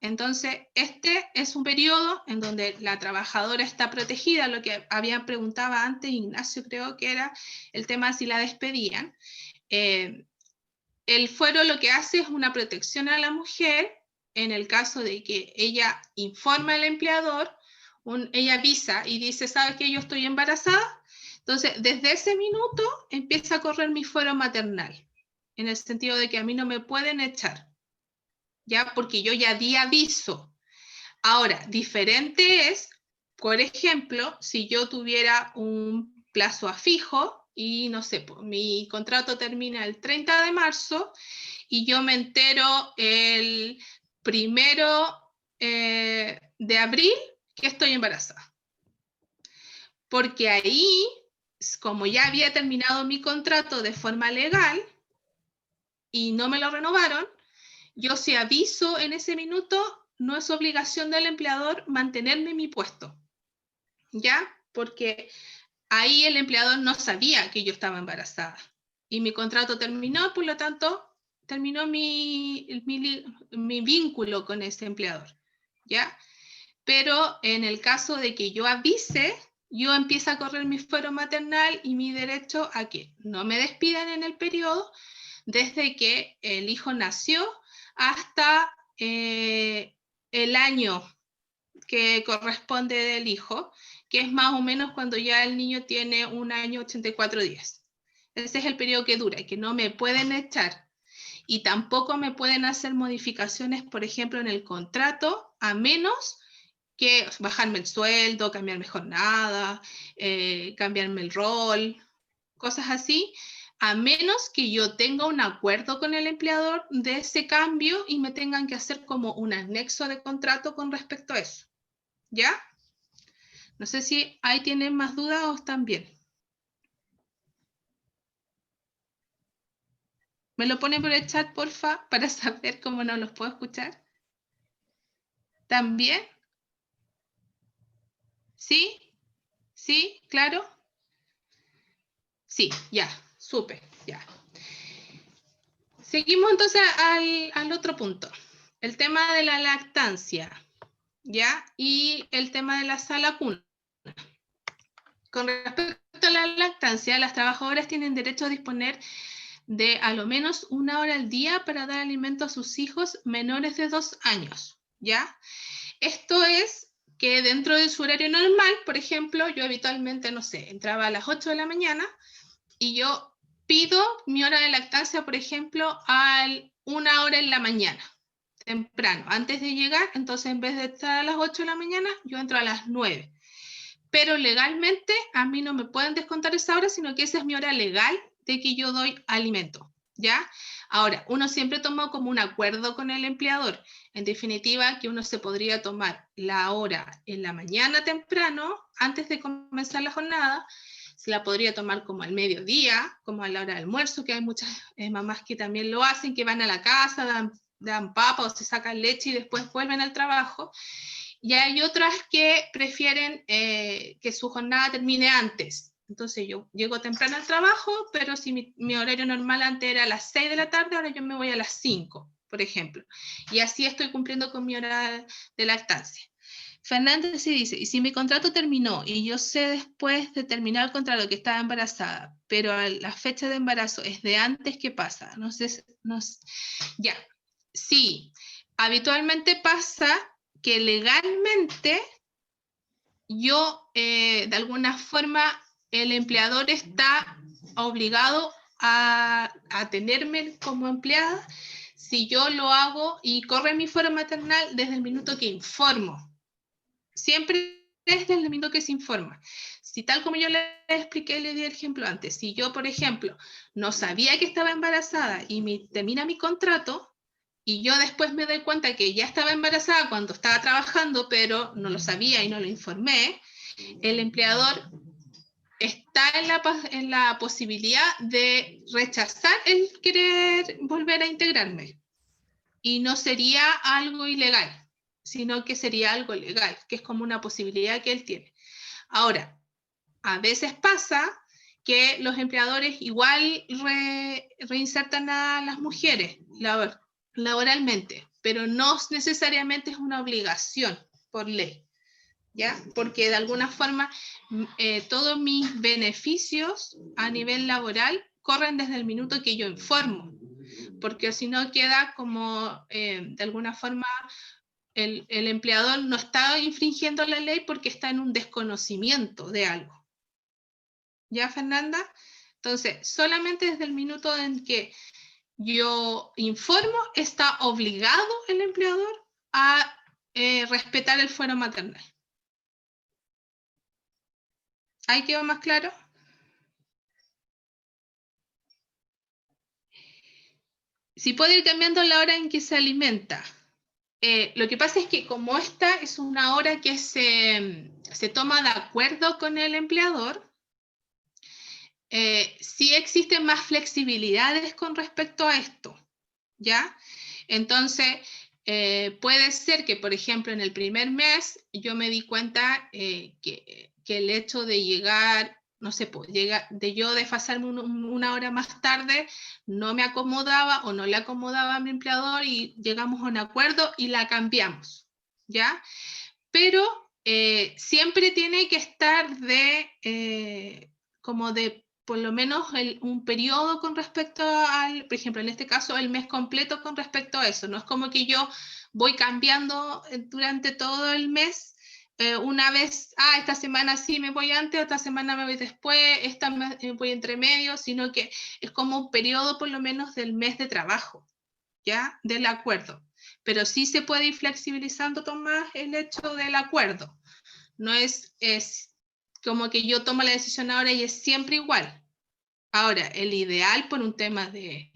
Entonces, este es un periodo en donde la trabajadora está protegida, lo que había preguntado antes Ignacio, creo que era el tema si la despedían. El fuero lo que hace es una protección a la mujer en el caso de que ella informa al empleador, ella avisa y dice, ¿sabes que yo estoy embarazada? Entonces, desde ese minuto empieza a correr mi fuero maternal, en el sentido de que a mí no me pueden echar, ¿ya? Porque yo ya di aviso. Ahora, diferente es, por ejemplo, si yo tuviera un plazo a fijo y, no sé, mi contrato termina el 30 de marzo y yo me entero el 1 de abril que estoy embarazada. Porque ahí, como ya había terminado mi contrato de forma legal y no me lo renovaron, yo si aviso en ese minuto, no es obligación del empleador mantenerme en mi puesto, ¿ya? Porque ahí el empleador no sabía que yo estaba embarazada y mi contrato terminó, por lo tanto, terminó mi vínculo con ese empleador, ¿ya? Pero en el caso de que yo avise, yo empiezo a correr mi fuero maternal y mi derecho a que no me despidan en el periodo desde que el hijo nació hasta el año que corresponde del hijo, que es más o menos cuando ya el niño tiene 1 año 84 días. Ese es el periodo que dura y que no me pueden echar. Y tampoco me pueden hacer modificaciones, por ejemplo, en el contrato, a menos que bajarme el sueldo, cambiarme jornada, cambiarme el rol, cosas así, a menos que yo tenga un acuerdo con el empleador de ese cambio y me tengan que hacer como un anexo de contrato con respecto a eso. ¿Ya? No sé si ahí tienen más dudas o están bien. ¿Me lo ponen por el chat, porfa, para saber cómo no los puedo escuchar? ¿También? ¿Sí? ¿Sí? ¿Claro? Sí, ya, súper, ya. Seguimos entonces al otro punto. El tema de la lactancia, ¿ya? Y el tema de la sala cuna. Con respecto a la lactancia, las trabajadoras tienen derecho a disponer de a lo menos 1 hora al día para dar alimento a sus hijos menores de 2 años, ¿ya? Esto es que dentro de su horario normal, por ejemplo, yo habitualmente, no sé, entraba a las 8 de la mañana y yo pido mi hora de lactancia, por ejemplo, a 1 hora en la mañana, temprano, antes de llegar. Entonces, en vez de estar a las 8 de la mañana, yo entro a las 9. Pero legalmente a mí no me pueden descontar esa hora, sino que esa es mi hora legal de que yo doy alimento. ¿ya? Ahora, uno siempre toma como un acuerdo con el empleador. En definitiva, que uno se podría tomar la hora en la mañana temprano, antes de comenzar la jornada, se la podría tomar como al mediodía, como a la hora del almuerzo, que hay muchas mamás que también lo hacen, que van a la casa, dan papa o se sacan leche y después vuelven al trabajo. Y hay otras que prefieren que su jornada termine antes. Entonces yo llego temprano al trabajo, pero si mi horario normal antes era a las 6 de la tarde, ahora yo me voy a las 5, por ejemplo. Y así estoy cumpliendo con mi hora de lactancia. Fernández sí dice, y si mi contrato terminó y yo sé después de terminar el contrato que estaba embarazada, pero la fecha de embarazo es de antes, ¿qué pasa? No sé, ya, sí, habitualmente pasa que legalmente yo, de alguna forma, el empleador está obligado a tenerme como empleada si yo lo hago y corre mi fuero maternal desde el minuto que informo. Siempre desde el minuto que se informa. Si tal como yo le expliqué, le di el ejemplo antes, si yo, por ejemplo, no sabía que estaba embarazada y termina mi contrato, y yo después me doy cuenta que ya estaba embarazada cuando estaba trabajando, pero no lo sabía y no lo informé, el empleador está en la posibilidad de rechazar el querer volver a integrarme. Y no sería algo ilegal, sino que sería algo legal, que es como una posibilidad que él tiene. Ahora, a veces pasa que los empleadores igual reinsertan a las mujeres laboralmente, pero no necesariamente es una obligación por ley, ¿ya? Porque de alguna forma todos mis beneficios a nivel laboral corren desde el minuto que yo informo, porque si no queda como de alguna forma el empleador no está infringiendo la ley porque está en un desconocimiento de algo. ¿Ya, Fernanda? Entonces, solamente desde el minuto en que yo informo, está obligado el empleador a respetar el fuero maternal. ¿Ahí quedó más claro? Si puede ir cambiando la hora en que se alimenta. Lo que pasa es que como esta es una hora que se toma de acuerdo con el empleador, sí existen más flexibilidades con respecto a esto, ¿ya? Entonces, puede ser que, por ejemplo, en el primer mes yo me di cuenta que el hecho de llegar, no sé, de yo desfasarme una hora más tarde no me acomodaba o no le acomodaba a mi empleador y llegamos a un acuerdo y la cambiamos, ¿ya? Pero siempre tiene que estar como de por lo menos un periodo con respecto por ejemplo, en este caso, el mes completo con respecto a eso. No es como que yo voy cambiando durante todo el mes. Una vez, esta semana sí me voy antes, esta semana me voy después, esta me voy entre medio, sino que es como un periodo por lo menos del mes de trabajo, ¿ya? Del acuerdo. Pero sí se puede ir flexibilizando, Tomás, el hecho del acuerdo. No es como que yo tomo la decisión ahora y es siempre igual. Ahora, el ideal por un tema de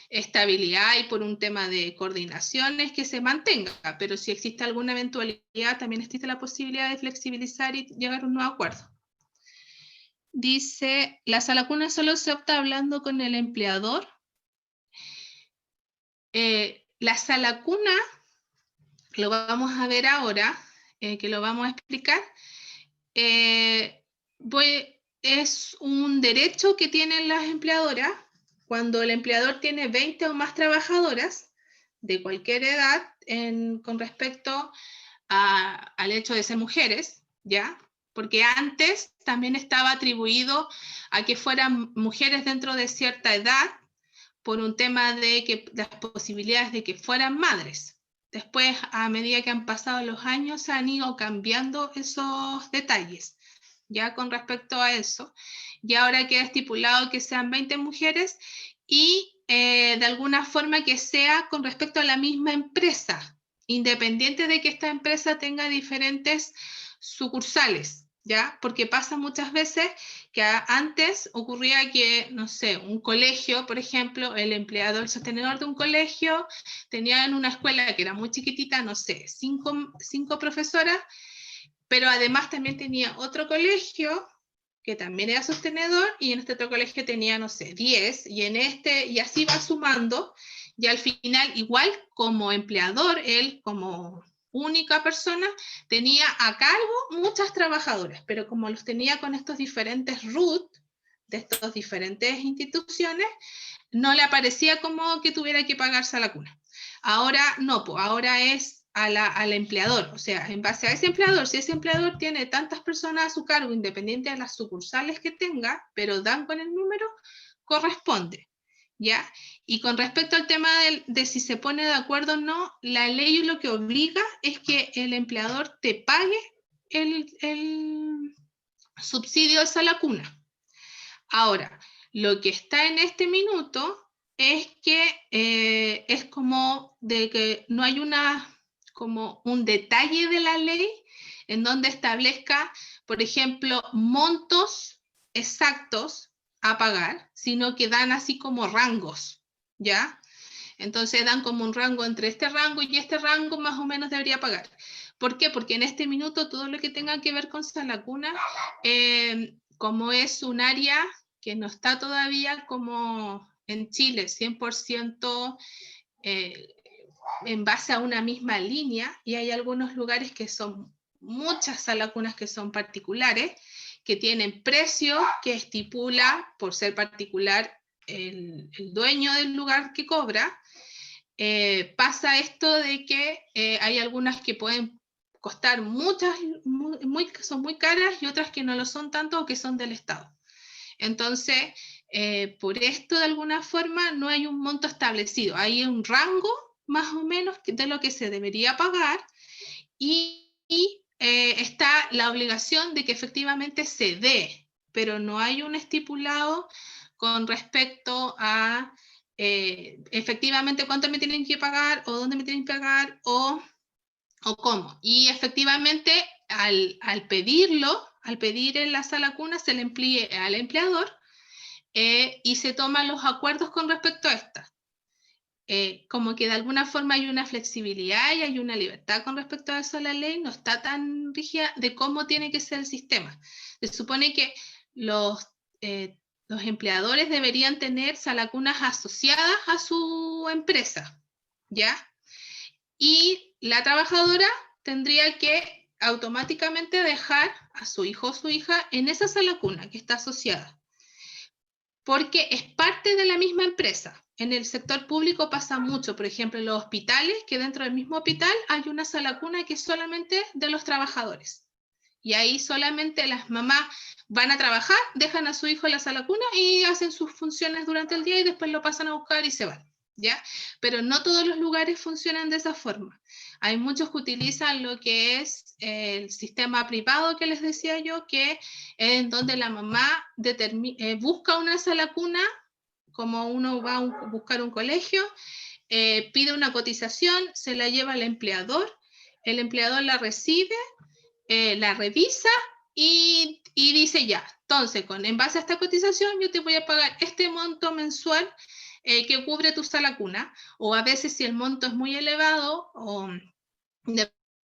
estabilidad y por un tema de coordinación es que se mantenga, pero si existe alguna eventualidad, también existe la posibilidad de flexibilizar y llegar a un nuevo acuerdo. Dice, la sala cuna solo se opta hablando con el empleador. La sala cuna, lo vamos a ver ahora, que lo vamos a explicar, es un derecho que tienen las empleadoras cuando el empleador tiene 20 o más trabajadoras de cualquier edad con respecto al hecho de ser mujeres, ¿ya? Porque antes también estaba atribuido a que fueran mujeres dentro de cierta edad por un tema de que las posibilidades de que fueran madres. Después, a medida que han pasado los años, se han ido cambiando esos detalles, ya con respecto a eso. Y ahora queda estipulado que sean 20 mujeres y de alguna forma que sea con respecto a la misma empresa, independiente de que esta empresa tenga diferentes sucursales, ¿ya? Porque pasa muchas veces que antes ocurría que, no sé, un colegio, por ejemplo, el empleado, el sostenedor de un colegio, tenía en una escuela que era muy chiquitita, no sé, cinco profesoras, pero además también tenía otro colegio que también era sostenedor, y en este otro colegio tenía, no sé, 10, y en este, y así va sumando, y al final, igual como empleador, él como única persona, tenía a cargo muchas trabajadoras, pero como los tenía con estos diferentes RUT, de estas diferentes instituciones, no le aparecía como que tuviera que pagarse a la cuna. Ahora no, pues ahora es al empleador, o sea, en base a ese empleador, si ese empleador tiene tantas personas a su cargo, independiente de las sucursales que tenga, pero dan con el número, corresponde, ¿ya? Y con respecto al tema de si se pone de acuerdo o no, la ley lo que obliga es que el empleador te pague el subsidio a la cuna. Ahora, lo que está en este minuto es que es como de que no hay como un detalle de la ley en donde establezca, por ejemplo, montos exactos a pagar, sino que dan así como rangos, ¿ya? Entonces dan como un rango entre este rango y este rango más o menos debería pagar. ¿Por qué? Porque en este minuto todo lo que tenga que ver con Sala Cuna, como es un área que no está todavía como en Chile, 100% en base a una misma línea, y hay algunos lugares que son muchas salacunas que son particulares, que tienen precio que estipula, por ser particular, el dueño del lugar que cobra. Pasa esto de que hay algunas que pueden costar muchas, son muy caras, y otras que no lo son tanto o que son del Estado. Entonces, por esto de alguna forma no hay un monto establecido, hay un rango más o menos de lo que se debería pagar, y está la obligación de que efectivamente se dé, pero no hay un estipulado con respecto a efectivamente cuánto me tienen que pagar o dónde me tienen que pagar o cómo. Y efectivamente al pedirlo, al pedir en la sala cuna, se le emplee al empleador y se toman los acuerdos con respecto a esta. Como que de alguna forma hay una flexibilidad y hay una libertad con respecto a eso. La ley no está tan rígida de cómo tiene que ser el sistema. Se supone que los empleadores deberían tener salacunas asociadas a su empresa, ¿ya? Y la trabajadora tendría que automáticamente dejar a su hijo o su hija en esa salacuna que está asociada, porque es parte de la misma empresa. En el sector público pasa mucho, por ejemplo, en los hospitales, que dentro del mismo hospital hay una sala cuna que es solamente de los trabajadores. Y ahí solamente las mamás van a trabajar, dejan a su hijo en la sala cuna y hacen sus funciones durante el día y después lo pasan a buscar y se van, ¿ya? Pero no todos los lugares funcionan de esa forma. Hay muchos que utilizan lo que es el sistema privado que les decía yo, que es en donde la mamá busca una sala cuna, como uno va a buscar un colegio, pide una cotización, se la lleva al empleador, el empleador la recibe, la revisa y dice ya, entonces en base a esta cotización yo te voy a pagar este monto mensual que cubre tu sala cuna, o a veces si el monto es muy elevado o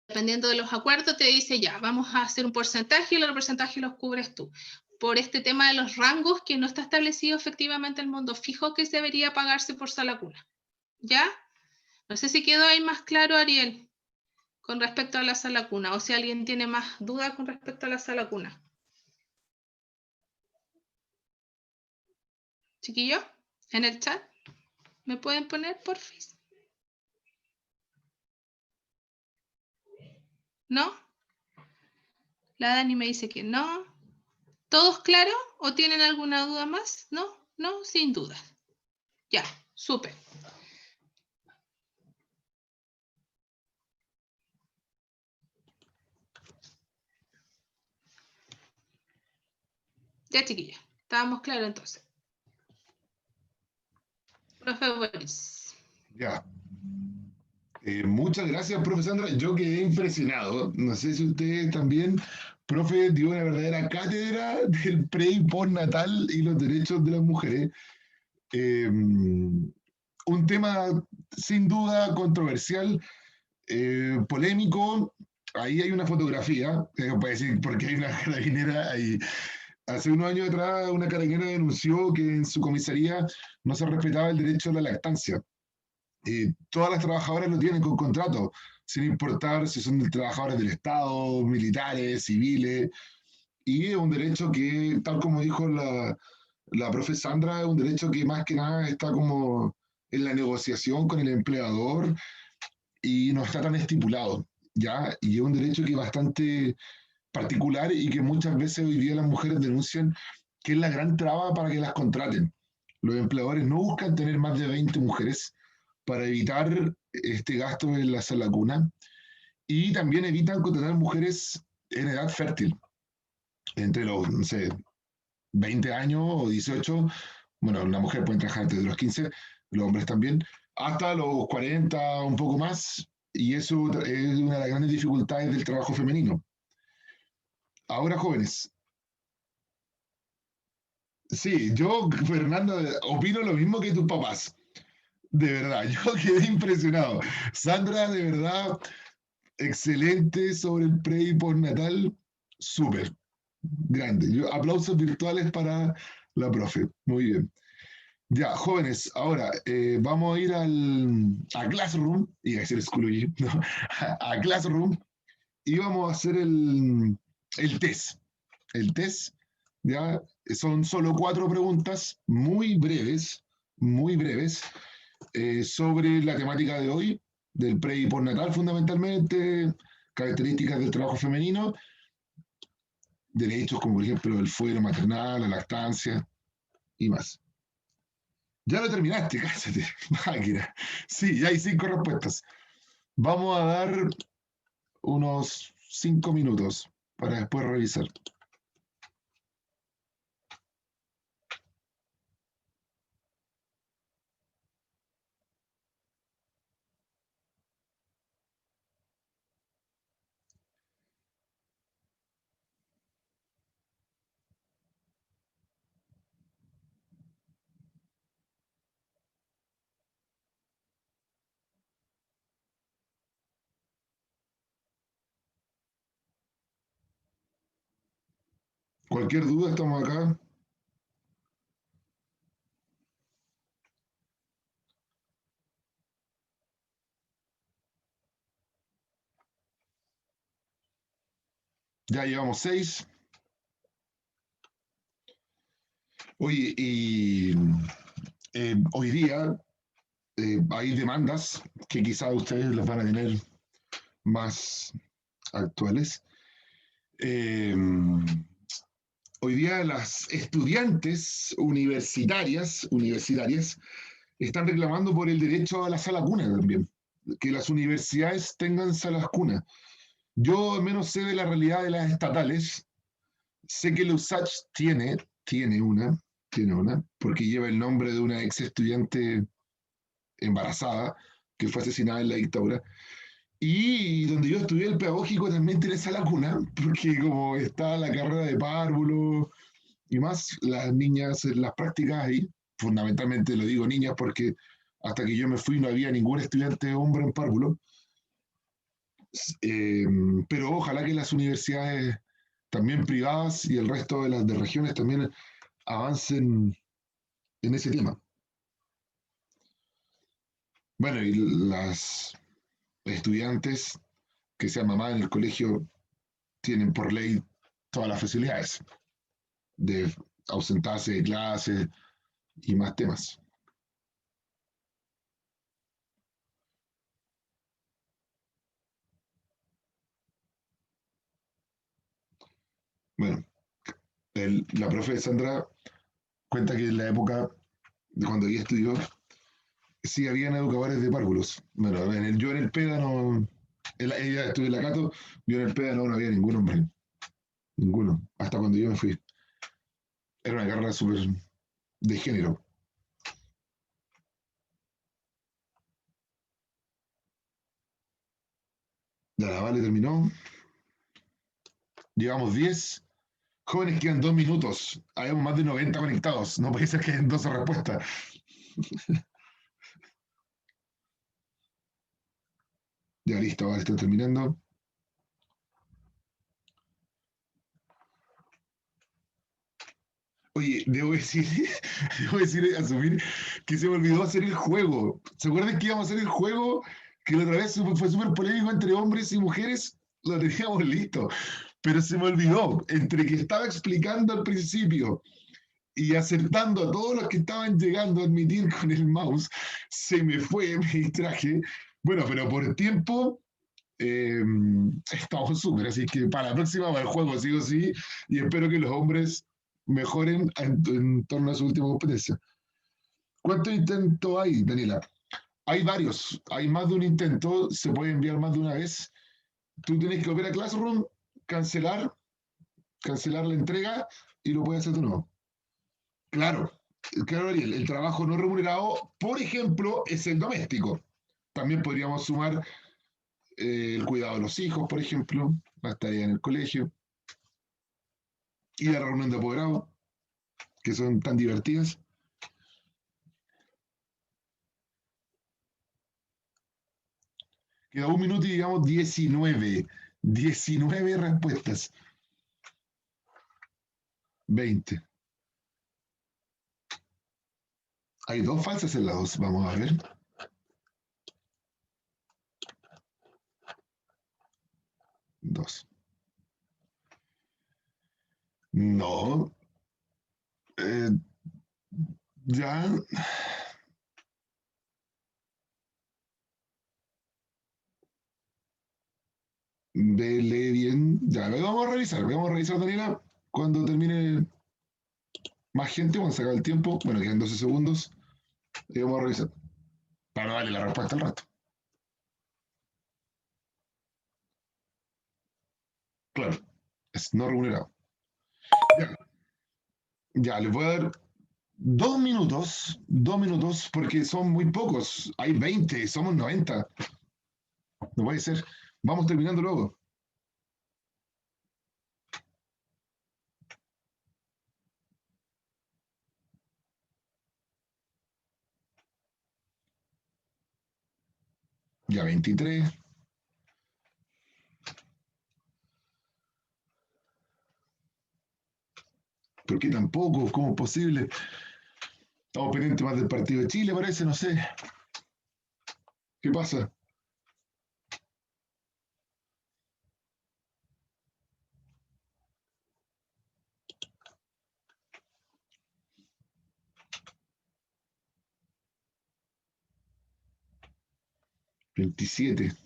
dependiendo de los acuerdos te dice ya, vamos a hacer un porcentaje y el otro porcentaje los cubres tú. Por este tema de los rangos que no está establecido efectivamente el monto fijo que debería pagarse por sala cuna. ¿Ya? No sé si quedó ahí más claro, Ariel, con respecto a la sala cuna, o si alguien tiene más dudas con respecto a la sala cuna. Chiquillo, en el chat, ¿me pueden poner, porfis? ¿No? La Dani me dice que no. ¿Todos claros? ¿O tienen alguna duda más? ¿No? No, sin dudas. Ya, súper. Ya, chiquilla, estábamos claros entonces. Profe Boris. Ya. Muchas gracias, profesora. Yo quedé impresionado. No sé si ustedes también, profe dio una verdadera cátedra del pre y postnatal y los derechos de las mujeres. Eh, un tema sin duda controversial, polémico. Ahí hay una fotografía, puede decir, porque hay una carabinera ahí. Hace unos años atrás, una carabinera denunció que en su comisaría no se respetaba el derecho a la lactancia. Todas las trabajadoras lo tienen con contrato, sin importar si son trabajadores del Estado, militares, civiles, y es un derecho que, tal como dijo la profe Sandra, es un derecho que más que nada está como en la negociación con el empleador y no está tan estipulado, ¿ya? Y es un derecho que es bastante particular y que muchas veces hoy día las mujeres denuncian que es la gran traba para que las contraten. Los empleadores no buscan tener más de 20 mujeres para evitar este gasto en la sala cuna y también evitan contratar mujeres en edad fértil, entre los, no sé, 20 años o 18. Bueno, una mujer puede trabajar desde los 15, los hombres también, hasta los 40, un poco más, y eso es una de las grandes dificultades del trabajo femenino. Ahora, jóvenes, sí, yo, Fernando, opino lo mismo que tus papás. De verdad, yo quedé impresionado. Sandra, de verdad, excelente sobre el pre y postnatal, súper grande. Aplausos virtuales para la profe. Muy bien. Ya, jóvenes, ahora vamos a ir a Classroom, y a decir Schoology, ¿no? A Classroom, y vamos a hacer el test. El test, ya, son solo 4 preguntas muy breves, sobre la temática de hoy, del pre y postnatal fundamentalmente, características del trabajo femenino, derechos como por ejemplo el fuero maternal, la lactancia y más. Ya lo terminaste, cállate, máquina. Sí, ya hay 5 respuestas. Vamos a dar unos 5 minutos para después revisar. Cualquier duda, estamos acá. Ya llevamos 6. Oye, y hoy día hay demandas que quizás ustedes las van a tener más actuales. Eh, Hoy día las estudiantes universitarias, están reclamando por el derecho a la sala cuna también, que las universidades tengan salas cuna. Yo al menos sé de la realidad de las estatales, sé que la USACH tiene una, porque lleva el nombre de una ex estudiante embarazada que fue asesinada en la dictadura. Y donde yo estudié el pedagógico también tiene sala cuna, porque como está la carrera de párvulo y más, las niñas en las prácticas ahí, fundamentalmente lo digo niñas porque hasta que yo me fui no había ningún estudiante hombre en párvulo, eh, pero ojalá que las universidades también privadas y el resto de las de regiones también avancen en ese tema. Bueno, y las estudiantes que sean mamás en el colegio tienen por ley todas las facilidades de ausentarse de clases y más temas. Bueno, la profe Sandra cuenta que en la época de cuando ella estudió, sí habían educadores de párvulos. Bueno, yo en el PEDA no, ella estudió en la Cato, yo en el PEDA no había ningún hombre, ninguno, hasta cuando yo me fui. Era una carrera súper de género. Ya la Vale terminó. Llevamos 10. Jóvenes, quedan 2 minutos. Habemos más de 90 conectados. No puede ser que hayan 12 respuestas. Ya listo, ahora estoy terminando. Oye, asumir que se me olvidó hacer el juego. ¿Se acuerdan que íbamos a hacer el juego? Que la otra vez fue súper polémico entre hombres y mujeres. Lo teníamos listo. Pero se me olvidó. Entre que estaba explicando al principio y acertando a todos los que estaban llegando a admitir con el mouse, se me fue, me distraje. Bueno, pero por tiempo estamos súper, así que para la próxima va el juego sí o sí, y espero que los hombres mejoren en torno a su última competencia. ¿Cuántos intentos hay, Daniela? Hay varios, hay más de un intento, se puede enviar más de una vez. Tú tienes que volver a Classroom, cancelar, cancelar la entrega y lo puedes hacer de nuevo. Claro, claro, Ariel, el trabajo no remunerado, por ejemplo, es el doméstico. También podríamos sumar el cuidado de los hijos, por ejemplo, las tareas en el colegio, y la reunión de apoderado, que son tan divertidas. Queda un minuto y digamos 19. 19 respuestas. 20. Hay dos falsas en la dos. Vamos a ver. Dos. No. Eh, ya. Vele bien. Ya, vamos a revisar. Vamos a revisar, Daniela. Cuando termine más gente, vamos a sacar el tiempo. Bueno, quedan 12 segundos. Y vamos a revisar. Para darle la respuesta al rato. Claro. Es no remunerado. Ya, ya les voy a dar 2 minutos, porque son muy pocos. Hay 20, somos 90. No puede ser. Vamos terminando luego. Ya 23. ¿Por qué tampoco? ¿Cómo es posible? Estamos pendientes más del partido de Chile, parece, no sé. ¿Qué pasa? ¿27?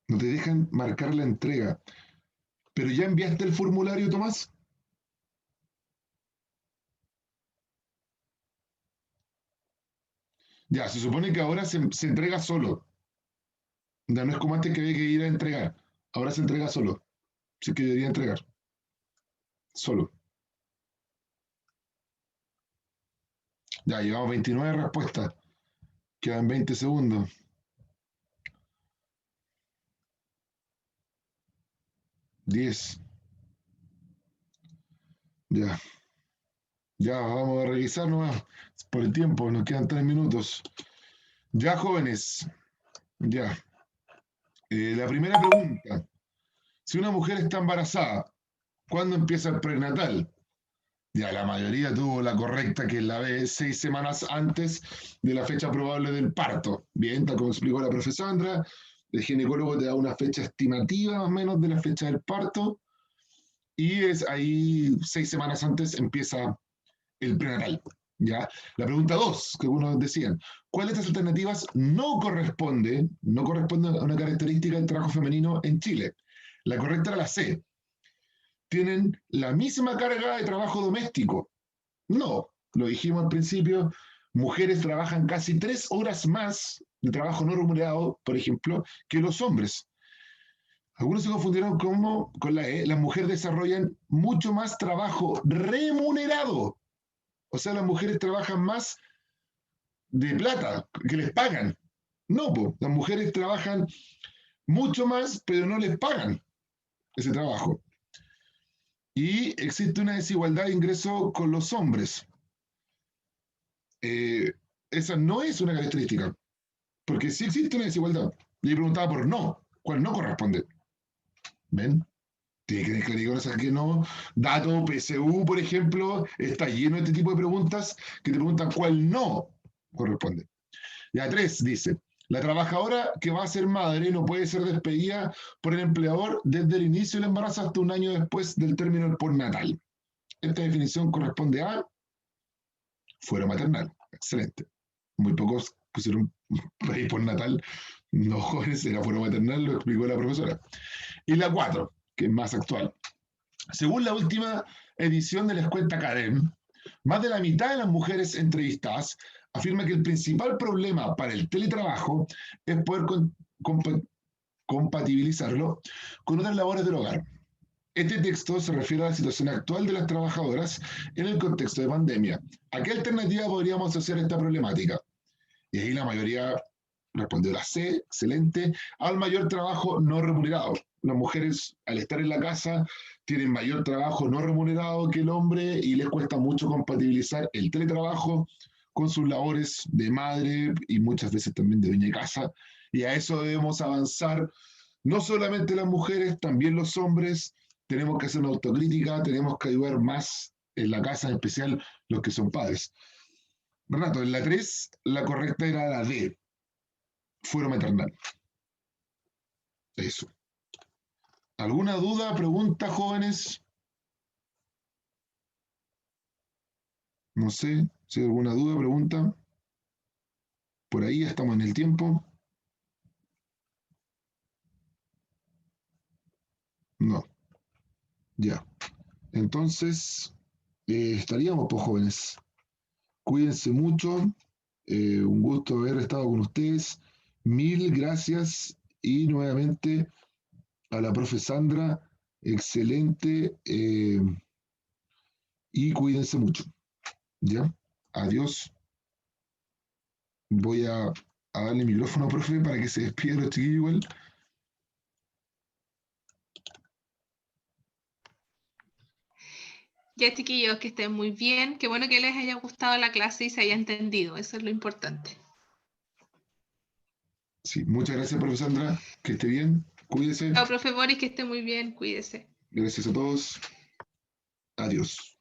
No te dejan marcar la entrega. ¿Pero ya enviaste el formulario, Tomás? Ya, se supone que ahora se entrega solo. Ya no es como antes que había que ir a entregar. Ahora se entrega solo. Sí que debería entregar. Solo. Ya, llevamos 29 respuestas. Quedan 20 segundos. 10. Ya. Ya, vamos a revisar nomás. Por el tiempo, nos quedan 3 minutos. Ya, jóvenes. Ya. La primera pregunta. Si una mujer está embarazada, ¿cuándo empieza el prenatal? Ya, la mayoría tuvo la correcta, que es la B, 6 semanas antes de la fecha probable del parto. Bien, tal como explicó la profesora Sandra, el ginecólogo te da una fecha estimativa más o menos de la fecha del parto y es ahí 6 semanas antes empieza el prenatal. ¿Ya? La pregunta 2, que algunos decían, ¿cuál de estas alternativas no corresponde a una característica del trabajo femenino en Chile? La correcta era la C. ¿Tienen la misma carga de trabajo doméstico? No. lo dijimos al principio, mujeres trabajan casi 3 horas más de trabajo no remunerado, por ejemplo, que los hombres. Algunos se confundieron con la E. Las mujeres desarrollan mucho más trabajo remunerado. O sea, las mujeres trabajan más de plata, que les pagan. No, po, las mujeres trabajan mucho más, pero no les pagan ese trabajo. Y existe una desigualdad de ingreso con los hombres. Esa no es una característica, porque sí existe una desigualdad. Y preguntaba por no, ¿cuál no corresponde? ¿Ven? Tiene que dejar cosas que no. Dato PSU, por ejemplo, está lleno de este tipo de preguntas que te preguntan cuál no corresponde. Ya 3 dice, la trabajadora que va a ser madre no puede ser despedida por el empleador desde el inicio del embarazo hasta un año después del término del postnatal. Esta definición corresponde a fuero maternal. Excelente. Muy pocos pusieron ahí postnatal. No, jóvenes, era fuero maternal, lo explicó la profesora. Y la 4, que es más actual. Según la última edición de la encuesta CADEM, más de la mitad de las mujeres entrevistadas afirma que el principal problema para el teletrabajo es poder compatibilizarlo con otras labores del hogar. Este texto se refiere a la situación actual de las trabajadoras en el contexto de pandemia. ¿A qué alternativa podríamos asociar esta problemática? Y ahí la mayoría respondió la C, excelente, al mayor trabajo no remunerado. Las mujeres, al estar en la casa, tienen mayor trabajo no remunerado que el hombre y les cuesta mucho compatibilizar el teletrabajo con sus labores de madre y muchas veces también de dueña de casa. Y a eso debemos avanzar, no solamente las mujeres, también los hombres. Tenemos que hacer una autocrítica, tenemos que ayudar más en la casa, en especial los que son padres. Renato, en la 3, la correcta era la D, fuero maternal. Eso. ¿Alguna duda, pregunta, jóvenes? No sé si hay alguna duda, pregunta. Por ahí estamos en el tiempo. No. Ya. Entonces, estaríamos, pues, jóvenes. Cuídense mucho. Un gusto haber estado con ustedes. Mil gracias. Y nuevamente a la profe Sandra. Excelente. Y cuídense mucho. ¿Ya? Adiós. Voy a darle micrófono, profe, para que se despida los chiquillos igual. Ya, chiquillos, que estén muy bien. Qué bueno que les haya gustado la clase y se haya entendido. Eso es lo importante. Sí, muchas gracias, profe Sandra. Que esté bien. Cuídese. Chao, profe Boris, que esté muy bien. Cuídese. Gracias a todos. Adiós.